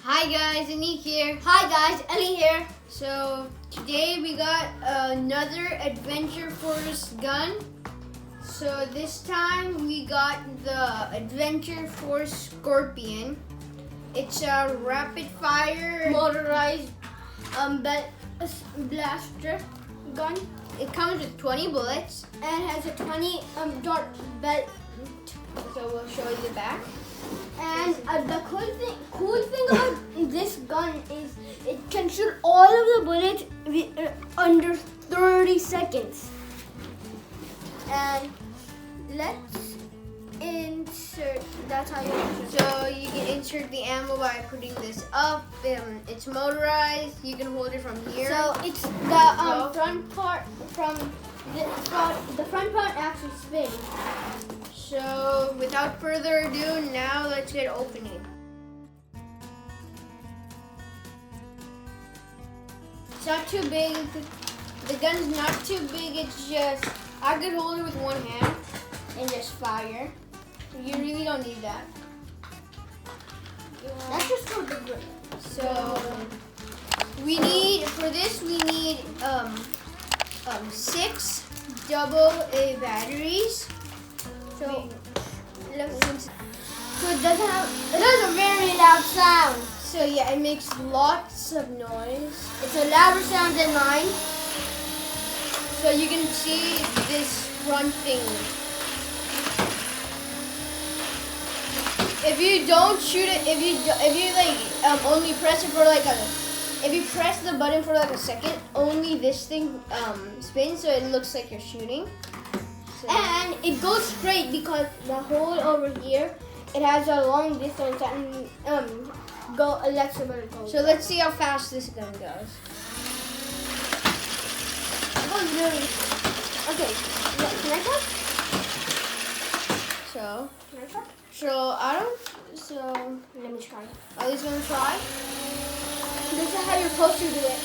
Hi guys, Aniq here. Hi guys, Ellie here. So today we got another AdventureForce gun. So this time we got the AdventureForce Scorpion. It's a rapid fire Motorized blaster gun. It comes with 20 bullets And has a 20 dot belt. So we'll show you the back. And the cool thing about this gun is it can shoot all of the bullets under 30 seconds. And let's insert. That's how you insert. So you can insert the ammo by putting this up. It's motorized. You can hold it from here. So it's the front part from the front part actually spins. So without further ado, now let's get opening. It's not too big. The gun's not too big. It's just, I could hold it with one hand and just fire. You really don't need that. That's just for the grip. So we need, for this we need 6 AA batteries. So It it has a very loud sound. So yeah, it makes lots of noise. It's a louder sound than mine. So you can see this front thing. If you don't shoot it, if you like only press it for like if you press the button for like a second, only this thing spins, so it looks like you're shooting. So. And it goes straight because the hole over here, it has a long distance and electrical. So let's see how fast this gun goes. It goes really. Okay, can I try? So. Can I try? So Let me try. are these gonna try? This is how you're supposed to do it.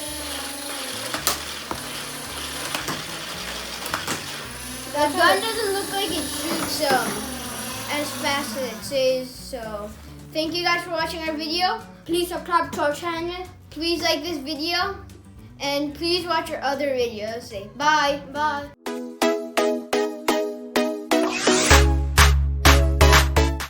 The gun doesn't look like it shoots as fast as it says. So thank you guys for watching our video. Please subscribe to our channel. Please like this video and please watch our other videos. Say bye. Bye.